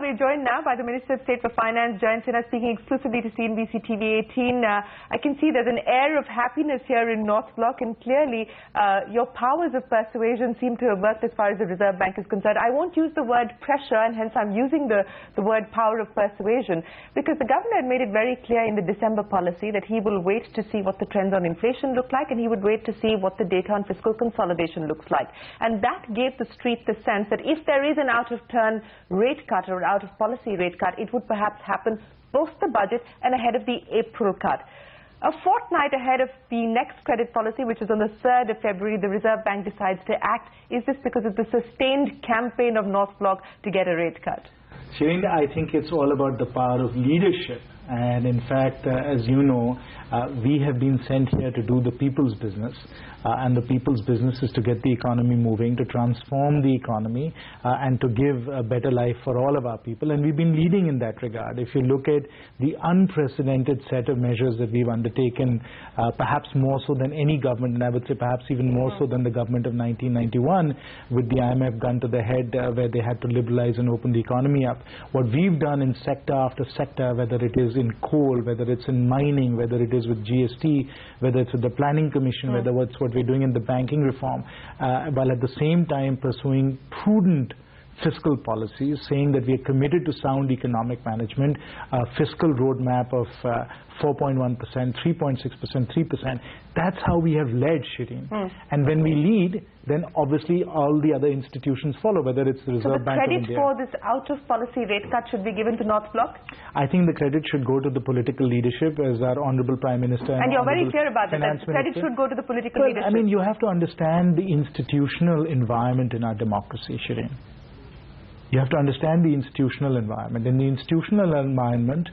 we're joined now by the Minister of State for Finance, Jayant Sinha, speaking exclusively to CNBC TV 18. I can see there's an air of happiness here in North Block, and clearly your powers of persuasion seem to have worked as far as the Reserve Bank is concerned. I won't use the word pressure, and hence I'm using the word power of persuasion, because the governor had made it very clear in the December policy that he will wait to see what the trends on inflation look like, and he would wait to see what the data on fiscal consolidation looks like. And that gave the street the sense that if there is an out-of-turn rate cut or out-of-policy rate cut, it would perhaps happen post the budget and ahead of the April cut. A fortnight ahead of the next credit policy, which is on the 3rd of February, the Reserve Bank decides to act. Is this because of the sustained campaign of North Block to get a rate cut? Shireen, I think it's all about the power of leadership. And in fact, as you know, we have been sent here to do the people's business. And the people's business is to get the economy moving, to transform the economy, and to give a better life for all of our people. And we've been leading in that regard. If you look at the unprecedented set of measures that we've undertaken, perhaps more so than any government, and I would say perhaps even more so than the government of 1991, with the IMF gun to the head, where they had to liberalize and open the economy up. What we've done in sector after sector, whether it is in coal, whether it's in mining, whether it is with GST, whether it's with the Planning Commission, whether it's what we're doing in the banking reform, while at the same time pursuing prudent fiscal policies, saying that we are committed to sound economic management, a fiscal roadmap of 4.1%, 3.6%, 3%. That's how we have led, Shireen. And when we lead, then obviously all the other institutions follow, whether it's the Reserve Bank of India. So the credit for this out-of-policy rate cut should be given to North Block? I think the credit should go to the political leadership, as our Honourable Prime Minister and you're very clear about that. Credit should go to the political leadership. I mean, you have to understand the institutional environment in our democracy, Shireen. You have to understand the institutional environment. In the institutional environment,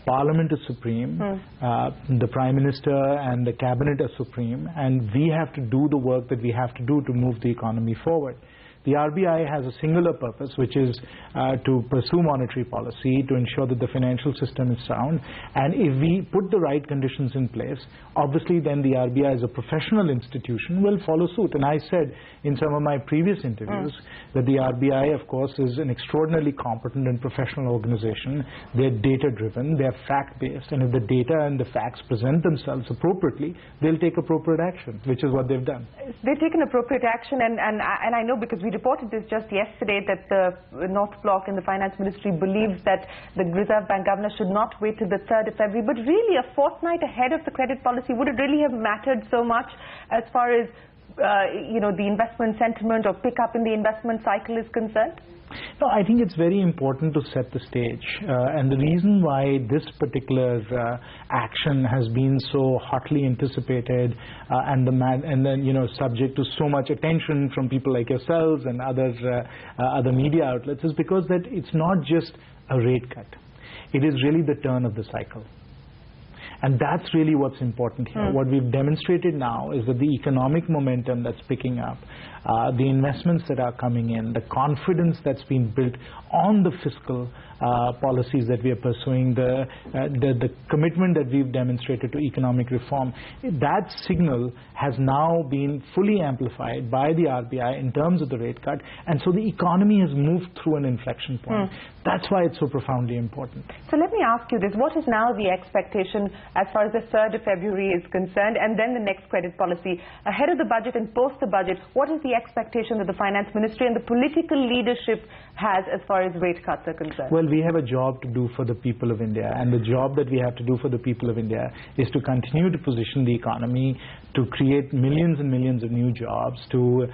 Parliament is supreme, the Prime Minister and the Cabinet are supreme, and we have to do the work that we have to do to move the economy forward. The RBI has a singular purpose, which is to pursue monetary policy, to ensure that the financial system is sound. And if we put the right conditions in place, obviously then the RBI as a professional institution will follow suit. And I said in some of my previous interviews that the RBI, of course, is an extraordinarily competent and professional organization. They're data-driven, they're fact-based, and if the data and the facts present themselves appropriately, they'll take appropriate action, which is what they've done. They've taken appropriate action, and I know, because we reported this just yesterday, that the North Block and the Finance Ministry believes that the Reserve Bank Governor should not wait till the 3rd of February. But really, a fortnight ahead of the credit policy, would it really have mattered so much as far as the investment sentiment or pick-up in the investment cycle is concerned? No, I think it's very important to set the stage, and the reason why this particular action has been so hotly anticipated and then subject to so much attention from people like yourselves and other media outlets is because that it's not just a rate cut. It is really the turn of the cycle. And that's really what's important here. What we've demonstrated now is that the economic momentum that's picking up, the investments that are coming in, the confidence that's been built on the fiscal policies that we are pursuing, the commitment that we've demonstrated to economic reform, that signal has now been fully amplified by the RBI in terms of the rate cut, and so the economy has moved through an inflection point. That's why it's so profoundly important. So let me ask you this. What is now the expectation as far as the 3rd of February is concerned, and then the next credit policy? Ahead of the budget and post the budget, what is the expectation that the Finance Ministry and the political leadership has as far as rate cuts are concerned? Well, we have a job to do for the people of India, and the job that we have to do for the people of India is to continue to position the economy, to create millions and millions of new jobs, to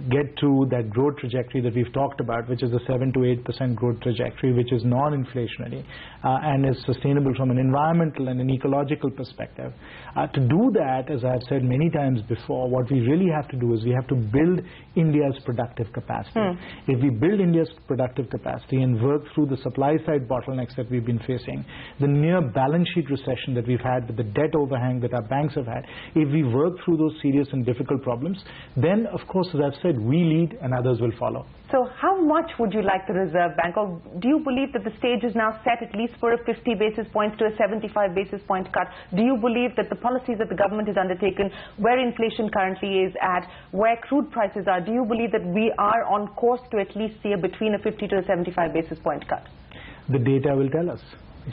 get to that growth trajectory that we've talked about, which is a 7 to 8% growth trajectory, which is non-inflationary and is sustainable from an environmental and an ecological perspective. To do that, as I've said many times before, what we really have to do is we have to build India's productive capacity. If we build India's productive capacity and work through the supply side bottlenecks that we've been facing, the near balance sheet recession that we've had, with the debt overhang that our banks have had, if we work through those serious and difficult problems, then of course, as I've said, we lead and others will follow. So how much would you like the Reserve Bank, or do you believe that the stage is now set at least for a 50 basis points to a 75 basis point cut? Do you believe that the policies that the government has undertaken, where inflation currently is at, where crude prices are, do you believe that we are on course to at least see between a 50 to a 75 basis point cut? the data will tell us.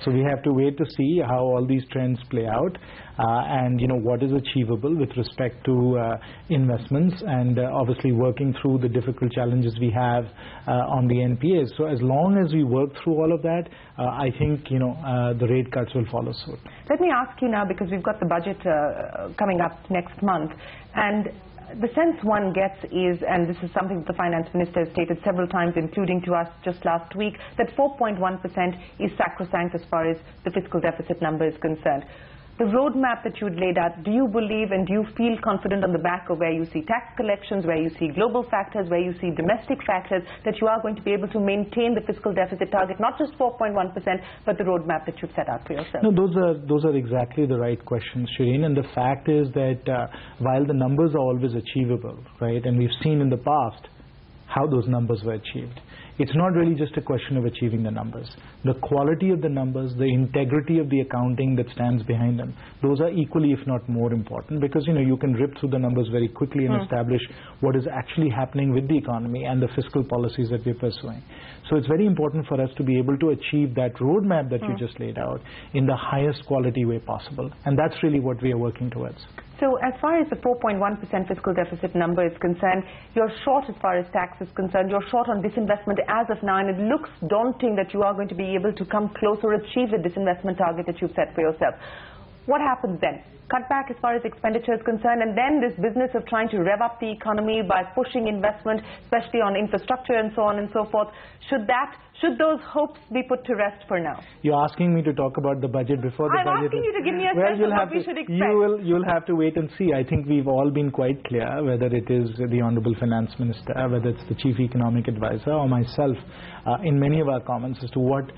So we have to wait to see how all these trends play out, and what is achievable with respect to investments, and obviously working through the difficult challenges we have on the NPAs. So as long as we work through all of that, I think the rate cuts will follow suit. Let me ask you now, because we've got the budget coming up next month, and the sense one gets is, and this is something that the finance minister has stated several times, including to us just last week, that 4.1% is sacrosanct as far as the fiscal deficit number is concerned. The roadmap that you had laid out, do you believe and do you feel confident on the back of where you see tax collections, where you see global factors, where you see domestic factors, that you are going to be able to maintain the fiscal deficit target, not just 4.1%, but the roadmap that you've set out for yourself? No, those are exactly the right questions, Shireen. And the fact is that while the numbers are always achievable, right, and we've seen in the past how those numbers were achieved, it's not really just a question of achieving the numbers. The quality of the numbers, the integrity of the accounting that stands behind them, those are equally, if not more important, because you can rip through the numbers very quickly and establish what is actually happening with the economy and the fiscal policies that we're pursuing. So it's very important for us to be able to achieve that roadmap that you just laid out in the highest quality way possible, and that's really what we are working towards. So as far as the 4.1% fiscal deficit number is concerned, you're short as far as tax is concerned, you're short on disinvestment as of now, and it looks daunting that you are going to be able to come close or achieve the disinvestment target that you've set for yourself. What happens then? Cut back as far as expenditure is concerned, and then this business of trying to rev up the economy by pushing investment, especially on infrastructure and so on and so forth. Should those hopes be put to rest for now? You're asking me to talk about the budget before the budget. I'm asking you to give me a sense of what we should expect. You'll have to wait and see. I think we've all been quite clear, whether it is the Honorable Finance Minister, whether it's the Chief Economic Advisor or myself, in many of our comments as to what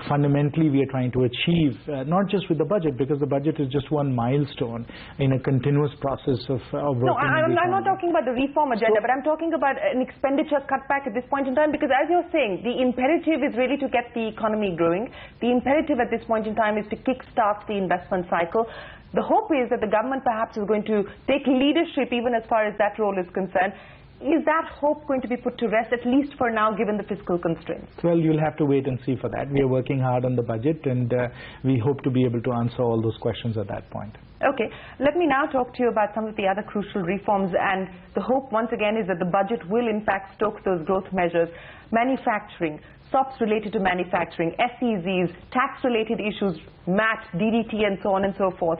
fundamentally we are trying to achieve, not just with the budget, because the budget is just one milestone in a continuous process of working. No, I'm not talking about the reform agenda, but I'm talking about an expenditure cutback at this point in time, because as you're saying, the imperative is really to get the economy growing. The imperative at this point in time is to kickstart the investment cycle. The hope is that the government perhaps is going to take leadership even as far as that role is concerned. Is that hope going to be put to rest, at least for now, given the fiscal constraints? Well, you'll have to wait and see for that. We are working hard on the budget, and we hope to be able to answer all those questions at that point. Okay, let me now talk to you about some of the other crucial reforms, and the hope once again is that the budget will in fact stoke those growth measures. Manufacturing, SOPs related to manufacturing, SEZs, tax-related issues, MAT, DDT, and so on and so forth.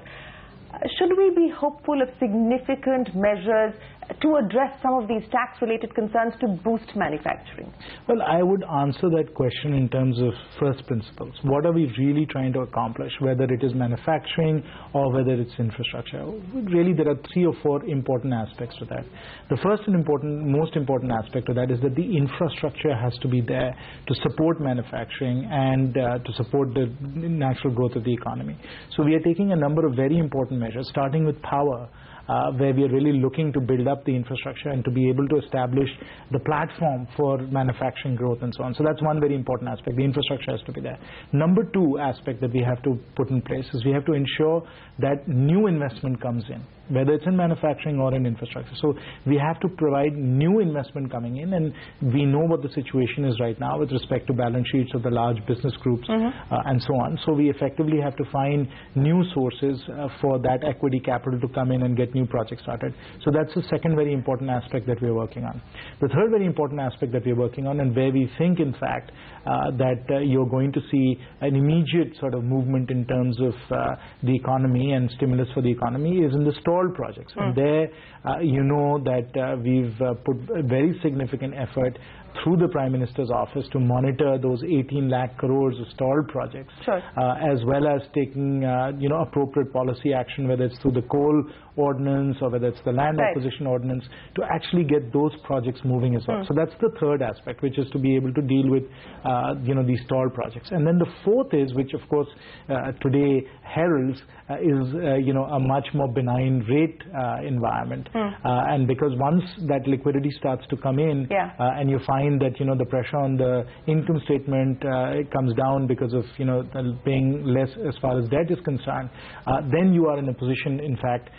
Should we be hopeful of significant measures to address some of these tax-related concerns to boost manufacturing? Well, I would answer that question in terms of first principles. What are we really trying to accomplish, whether it is manufacturing or whether it's infrastructure? Really, there are 3 or 4 important aspects to that. The first and most important aspect of that is that the infrastructure has to be there to support manufacturing and to support the natural growth of the economy. So we are taking a number of very important measures, starting with power, where we are really looking to build up the infrastructure and to be able to establish the platform for manufacturing growth and so on. So that's one very important aspect. The infrastructure has to be there. Number 2 aspect that we have to put in place is we have to ensure that new investment comes in, whether it's in manufacturing or in infrastructure. So we have to provide new investment coming in, and we know what the situation is right now with respect to balance sheets of the large business groups and so on. So we effectively have to find new sources for that equity capital to come in and get new projects started. So that's the second very important aspect that we're working on. The third very important aspect that we're working on, and where we think in fact that you're going to see an immediate sort of movement in terms of the economy and stimulus for the economy, is in the stalled projects. And there you know that we've put a very significant effort through the Prime Minister's office to monitor those 18 lakh crores of stalled projects, as well as taking appropriate policy action, whether it's through the coal ordinance or whether it's the land acquisition ordinance, to actually get those projects moving as well. So that's the third aspect, which is to be able to deal with these stalled projects. And then the fourth is, which of course today heralds, is a much more benign rate environment. And because once that liquidity starts to come in and you find find that, the pressure on the income statement it comes down because of, paying less as far as debt is concerned, then you are in a position, in fact,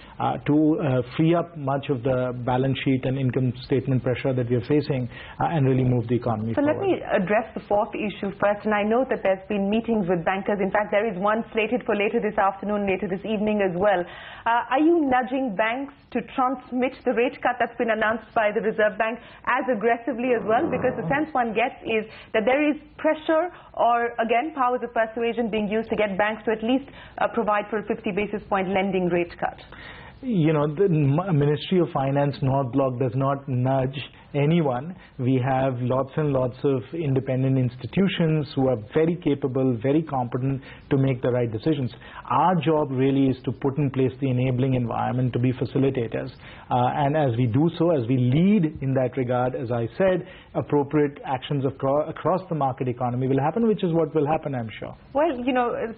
to free up much of the balance sheet and income statement pressure that we are facing and really move the economy forward. So let me address the fourth issue first, and I know that there's been meetings with bankers. In fact, there is one slated for later this afternoon, later this evening as well. Are you nudging banks to transmit the rate cut that's been announced by the Reserve Bank as aggressively as well? Because the sense one gets is that there is pressure or, again, powers of persuasion being used to get banks to at least provide for a 50 basis point lending rate cut. The Ministry of Finance North Block does not nudge anyone. We have lots and lots of independent institutions who are very capable, very competent to make the right decisions. Our job really is to put in place the enabling environment to be facilitators. And as we do so, as we lead in that regard, as I said, appropriate actions across the market economy will happen, which is what will happen, I'm sure. Well,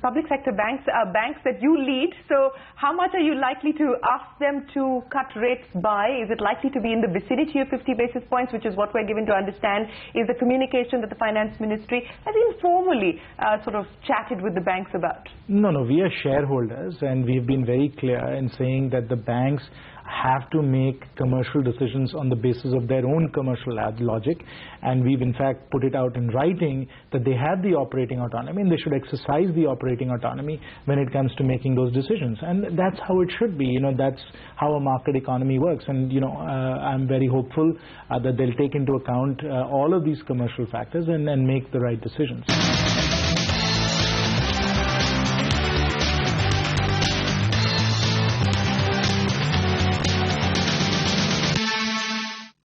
public sector banks are banks that you lead. So how much are you likely to ask them to cut rates by? Is it likely to be in the vicinity of 50 basis points, which is what we're given to understand is the communication that the Finance Ministry has informally sort of chatted with the banks about? No, we are shareholders, and we've been very clear in saying that the banks have to make commercial decisions on the basis of their own commercial logic, and we've in fact put it out in writing that they have the operating autonomy and they should exercise the operating autonomy when it comes to making those decisions, and that's how it should be. That's how a market economy works, and I'm very hopeful that they'll take into account all of these commercial factors and make the right decisions.